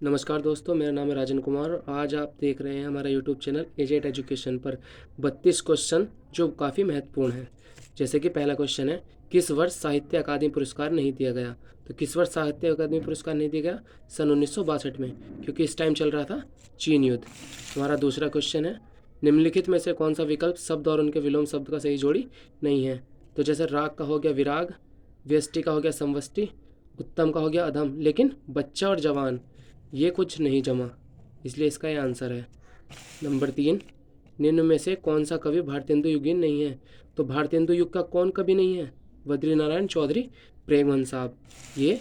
नमस्कार दोस्तों, मेरा नाम है राजन कुमार और आज आप देख रहे हैं हमारा यूट्यूब चैनल एजेट एजुकेशन पर 32 क्वेश्चन जो काफ़ी महत्वपूर्ण है। जैसे कि पहला क्वेश्चन है, किस वर्ष साहित्य अकादमी पुरस्कार नहीं दिया गया? तो किस वर्ष साहित्य अकादमी पुरस्कार नहीं दिया गया? सन 1962 में, क्योंकि इस टाइम चल रहा था चीन युद्ध। हमारा दूसरा क्वेश्चन है, निम्नलिखित में से कौन सा विकल्प शब्द और उनके विलोम शब्द का सही जोड़ी नहीं है? तो जैसे राग का हो गया विराग, व्यष्टि का हो गया समवष्टि, उत्तम का हो गया अधम, लेकिन बच्चा और जवान ये कुछ नहीं जमा, इसलिए इसका ये आंसर है। नंबर 3, निम्न में से कौन सा कवि भारतेंदु युगीन नहीं है? तो भारतेंदु युग का कौन कवि नहीं है? बद्री नारायण चौधरी प्रेमहंस साहब, ये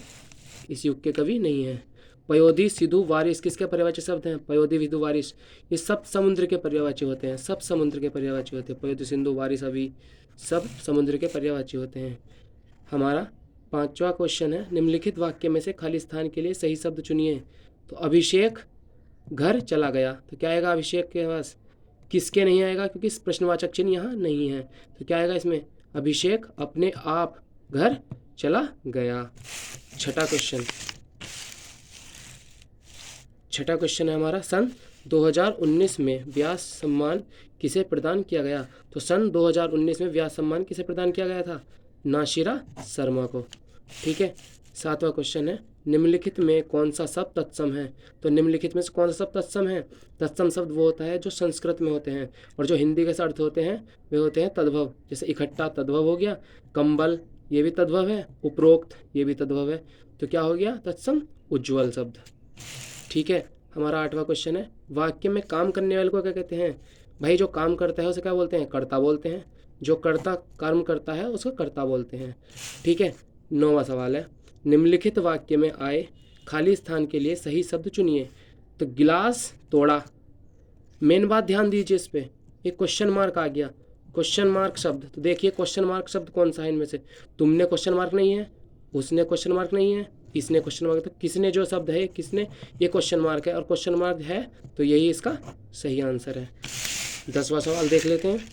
इस युग के कवि नहीं है। पयोधी, सिधु, वारिस किसके पर्यायवाची शब्द हैं? पयोधी, सिधु, वारिस ये सब समुद्र के पर्यायवाची होते हैं, सब समुद्र के पर्यायवाची होते हैं। पयोधी, सिंधु, वारिस, अभी सब समुद्र के पर्यायवाची होते हैं। हमारा पांचवा क्वेश्चन है, निम्नलिखित वाक्य में से खाली स्थान के लिए सही शब्द चुनिए। तो अभिषेक घर चला गया, तो क्या आएगा अभिषेक के पास? किसके नहीं आएगा, क्योंकि प्रश्नवाचक चिन्ह यहाँ नहीं है। तो क्या आएगा इसमें? अभिषेक अपने आप घर चला गया। छठा क्वेश्चन है हमारा, सन 2019 में व्यास सम्मान किसे प्रदान किया गया? तो सन 2019 में व्यास सम्मान किसे प्रदान किया गया था? नाशिरा शर्मा को। ठीक है। सातवां क्वेश्चन है, निम्नलिखित में कौन सा शब्द तत्सम है? तो निम्नलिखित में से कौन सा शब्द तत्सम है? तत्सम शब्द वो होता है जो संस्कृत में होते हैं और जो हिंदी के अर्थ होते हैं वे होते हैं तद्भव। जैसे इकट्ठा तद्भव हो गया, कंबल ये भी तद्भव है, उपरोक्त ये भी तद्भव है। तो क्या हो गया तत्सम? उज्ज्वल शब्द। ठीक है। हमारा आठवां क्वेश्चन है, वाक्य में काम करने वाले को क्या कहते हैं? भाई जो काम करता है उसे क्या बोलते हैं? कर्ता बोलते हैं। जो कर्ता कर्म करता है उसको कर्ता बोलते हैं। ठीक है। नौवां सवाल है, निम्नलिखित वाक्य में आए खाली स्थान के लिए सही शब्द चुनिए। तो गिलास तोड़ा, मेन बात ध्यान दीजिए इस पे, एक क्वेश्चन मार्क आ गया, क्वेश्चन मार्क शब्द। तो देखिए क्वेश्चन मार्क शब्द कौन सा है इनमें से? तुमने क्वेश्चन मार्क नहीं है, उसने क्वेश्चन मार्क नहीं है, इसने क्वेश्चन मार्क, तो किसने जो शब्द है किसने, ये क्वेश्चन मार्क है और क्वेश्चन मार्क है, तो यही इसका सही आंसर है। 10वां सवाल देख लेते हैं,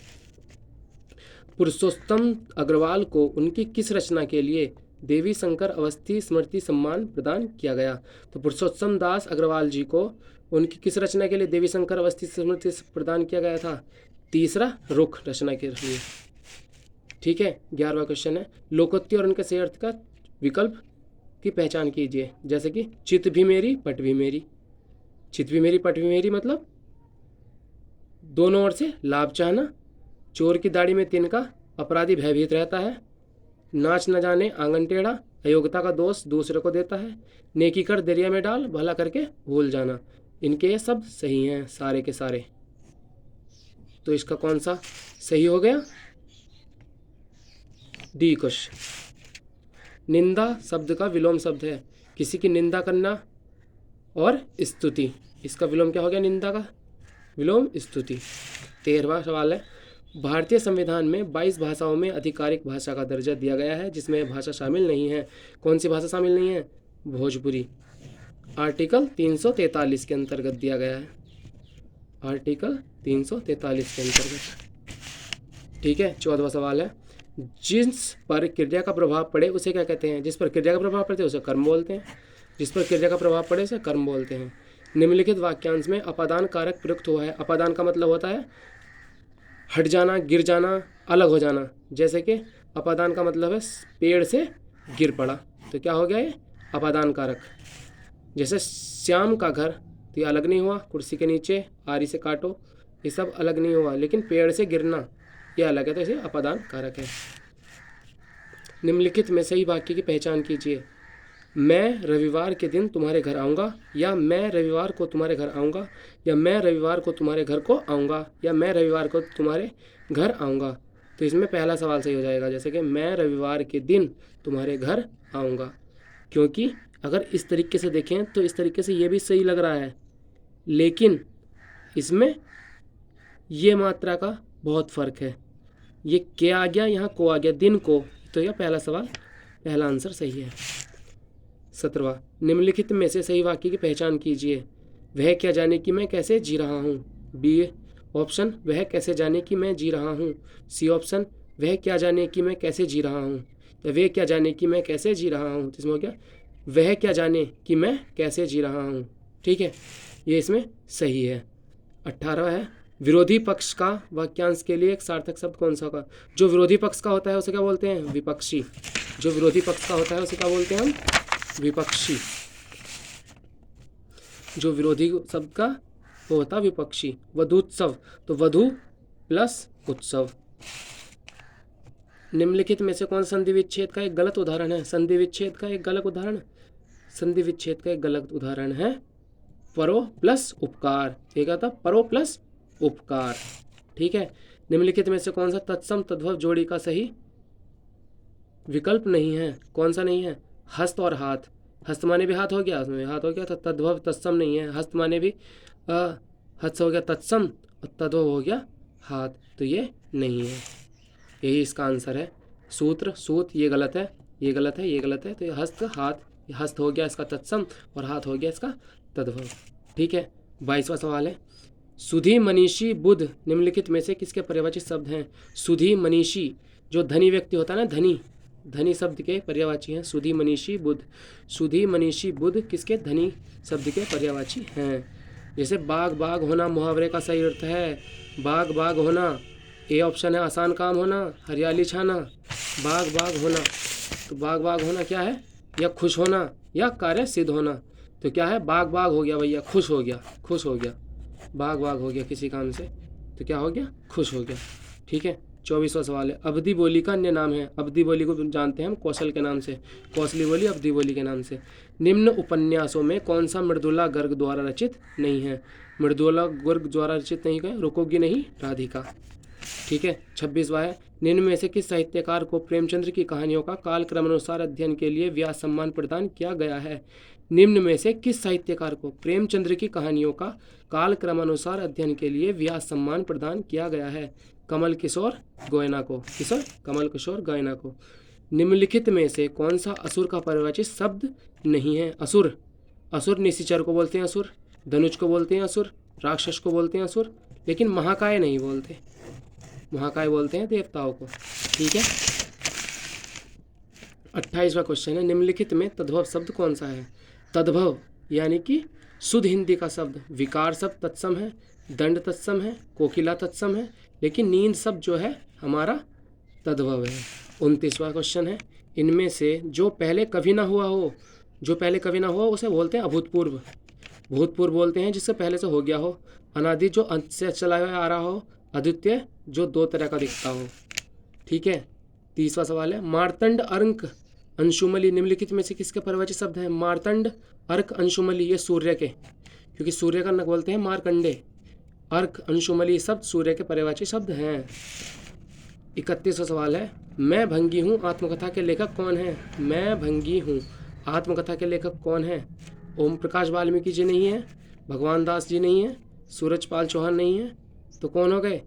पुरुषोत्तम अग्रवाल को उनकी किस रचना के लिए देवी शंकर अवस्थी स्मृति सम्मान प्रदान किया गया? तो पुरुषोत्तम दास अग्रवाल जी को उनकी किस रचना के लिए देवी शंकर अवस्थी स्मृति प्रदान किया गया था? तीसरा रुख रचना के लिए। ठीक है। 11वां क्वेश्चन है, लोकोक्ति और उनके सही अर्थ का विकल्प की पहचान कीजिए। जैसे कि चित भी मेरी पट भी मेरी, चित भी मेरी पट भी मेरी मतलब दोनों ओर से लाभ चाहना, चोर की दाढ़ी में तिनका, अपराधी भयभीत रहता है, नाच न जाने आंगन टेढ़ा, अयोग्यता का दोष दूसरे को देता है, नेकी कर दरिया में डाल, भला करके भूल जाना। इनके ये सब सही हैं सारे के सारे। तो इसका कौन सा सही हो गया? D question. निंदा शब्द का विलोम शब्द है, किसी की निंदा करना और स्तुति, इसका विलोम क्या हो गया? निंदा का विलोम स्तुति। 13वां सवाल है, भारतीय संविधान में 22 भाषाओं में आधिकारिक भाषा का दर्जा दिया गया है जिसमें भाषा शामिल नहीं है। कौन सी भाषा शामिल नहीं है? भोजपुरी। आर्टिकल 343 के अंतर्गत दिया गया है, आर्टिकल 343 के अंतर्गत। ठीक है। 14वां सवाल है, जिस पर क्रिया का प्रभाव पड़े उसे क्या कहते हैं? जिस पर क्रिया का प्रभाव पड़े उसे कर्म बोलते हैं, जिस पर क्रिया का प्रभाव पड़े उसे कर्म बोलते हैं। निम्नलिखित वाक्यांश में अपादान कारक प्रयुक्त हुआ है। अपादान का मतलब होता है हट जाना, गिर जाना, अलग हो जाना। जैसे कि अपादान का मतलब है पेड़ से गिर पड़ा, तो क्या हो गया ये? अपादान कारक। जैसे श्याम का घर, तो ये अलग नहीं हुआ, कुर्सी के नीचे आरी से काटो, ये सब अलग नहीं हुआ, लेकिन पेड़ से गिरना ये अलग है, तो इसे अपादान कारक है। निम्नलिखित में सही वाक्य की पहचान कीजिए। मैं रविवार के दिन तुम्हारे घर आऊँगा, या मैं रविवार को तुम्हारे घर आऊँगा, या मैं रविवार को तुम्हारे घर को आऊँगा, या मैं रविवार को तुम्हारे घर आऊँगा। तो इसमें पहला सवाल सही हो जाएगा, जैसे कि मैं रविवार के दिन तुम्हारे घर आऊँगा, क्योंकि अगर इस तरीके से देखें तो इस तरीके से ये भी सही लग रहा है, लेकिन इसमें ये मात्रा का बहुत फ़र्क है। ये क्या आ गया, यहाँ को आ गया, दिन को, तो यह पहला सवाल, पहला आंसर सही है। 17वां, निम्नलिखित में से सही वाक्य की पहचान कीजिए। वह क्या जाने कि मैं कैसे जी रहा हूँ। बी ऑप्शन, वह कैसे जाने कि मैं जी रहा हूँ। सी ऑप्शन, वह क्या जाने कि मैं कैसे जी रहा हूँ। या वे क्या जाने कि मैं कैसे जी रहा हूँ। इसमें हो गया वह क्या जाने कि मैं कैसे जी रहा हूँ। ठीक है, ये इसमें सही है। 18 है, विरोधी पक्ष का वाक्यांश के लिए एक सार्थक शब्द कौन सा होगा? जो विरोधी पक्ष का होता है उसे क्या बोलते हैं? विपक्षी। जो विरोधी पक्ष का होता है उसे क्या बोलते हैं हम? विपक्षी। जो विरोधी शब्द का वो होता है विपक्षी। वधूत्सव, तो वधु प्लस उत्सव। निम्नलिखित में से कौन संधि विच्छेद का एक गलत उदाहरण है? संधि विच्छेद का एक गलत उदाहरण, संधि विच्छेद का एक गलत उदाहरण है परो प्लस उपकार। ये क्या था? परो प्लस उपकार। ठीक है, निम्नलिखित में से कौन सा तत्सम तद्भव जोड़ी का सही विकल्प नहीं है? कौन सा नहीं है? हस्त और हाथ। हस्त माने भी हाथ हो गया, उसमें हाथ हो गया, तो तद्भव तत्सम नहीं है। हस्त माने भी हस्त हो गया तत्सम और तद्भव हो गया हाथ, तो ये नहीं है। यही इसका आंसर है। सूत्र सूत ये गलत है, ये गलत है, ये गलत है, तो ये हस्त हाथ, हस्त हो गया इसका तत्सम और हाथ हो गया इसका तद्भव। ठीक है, 22वां सवाल है, सुधी मनीषी बुध निम्नलिखित में से किसके पर्यायवाची शब्द हैं? सुधी मनीषी, जो धनी व्यक्ति होता है ना, धनी, धनी शब्द के पर्यायवाची हैं सुधी मनीषी बुध। सुधी मनीषी बुध किसके? धनी शब्द के पर्यायवाची हैं। जैसे बाग बाग होना मुहावरे का सही अर्थ है। बाग बाग होना, ए ऑप्शन है आसान काम होना, हरियाली छाना। बाग बाग होना, तो बाग बाग होना क्या है? या खुश होना या कार्य सिद्ध होना। तो क्या है? बाग बाग हो गया भैया, खुश हो गया, खुश हो गया। बाग बाग हो गया किसी काम से, तो क्या हो गया? खुश हो गया। ठीक है, 24वां सवाल है, अवधि बोली का अन्य नाम है। अवधि बोली को जानते हैं हम कौशल के नाम से, कौशली बोली अवधि बोली के नाम से। निम्न उपन्यासों में कौन सा मृदुला गर्ग द्वारा रचित नहीं है? मृदुला गर्ग द्वारा रचित नहीं है, रुकोगी नहीं राधिका। ठीक है, 26वां है, निम्न में से किस साहित्यकार को प्रेमचंद्र की कहानियों का कालक्रमानुसार अध्ययन के लिए व्यास सम्मान प्रदान किया गया है? निम्न में से किस साहित्यकार को प्रेमचंद्र की कहानियों का कालक्रमानुसार अध्ययन के लिए व्यास सम्मान प्रदान किया गया है? कमल किशोर गोयना को। किशोर कमल किशोर गोयना को। निम्नलिखित में से कौन सा असुर का पर्यायवाची शब्द नहीं है? असुर, असुर निशिचर को बोलते हैं असुर, धनुष को बोलते हैं असुर, राक्षस को बोलते हैं असुर, लेकिन महाकाय नहीं बोलते। महाकाय बोलते हैं देवताओं को। ठीक है, 28वां क्वेश्चन है, निम्नलिखित में तद्भव शब्द कौन सा है? तद्भव यानी कि शुद्ध हिंदी का शब्द। विकार शब्द तत्सम है, दंड तत्सम है, कोकिला तत्सम है, लेकिन नींद शब्द जो है हमारा तद्भव है। 29वां क्वेश्चन है, इनमें से जो पहले कभी ना हुआ हो, जो पहले कभी ना हुआ उसे बोलते हैं अभूतपूर्व। भूतपूर्व बोलते हैं जिससे पहले से हो गया हो। अनादि जो अंत से चला आ रहा हो। अद्वितीय जो दो तरह का दिखता हो। ठीक है, 30वां सवाल है, मार्तंड अर्क अंशुमली निम्नलिखित में से किसके पर्यायवाची शब्द है? मार्तंड अर्क अंशुमली, ये सूर्य के, क्योंकि सूर्य का न बोलते हैं मार्कंडे। अर्क अंशुमली शब्द सूर्य के पर्यायवाची शब्द हैं। 31वां सवाल है, मैं भंगी हूँ आत्मकथा के लेखक कौन है? मैं भंगी हूँ आत्मकथा के लेखक कौन है? ओम प्रकाश वाल्मीकि जी नहीं है, भगवान दास जी नहीं है, सूरजपाल चौहान नहीं है, तो कौन हो गए?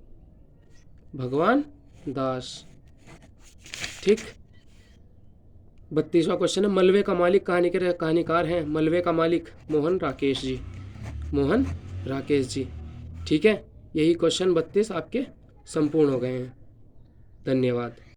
भगवान दास। ठीक, 32वां क्वेश्चन है, मलबे का मालिक कहानी के कहानीकार हैं? मलबे का मालिक मोहन राकेश जी, मोहन राकेश जी। ठीक है, यही क्वेश्चन 32 आपके संपूर्ण हो गए हैं। धन्यवाद।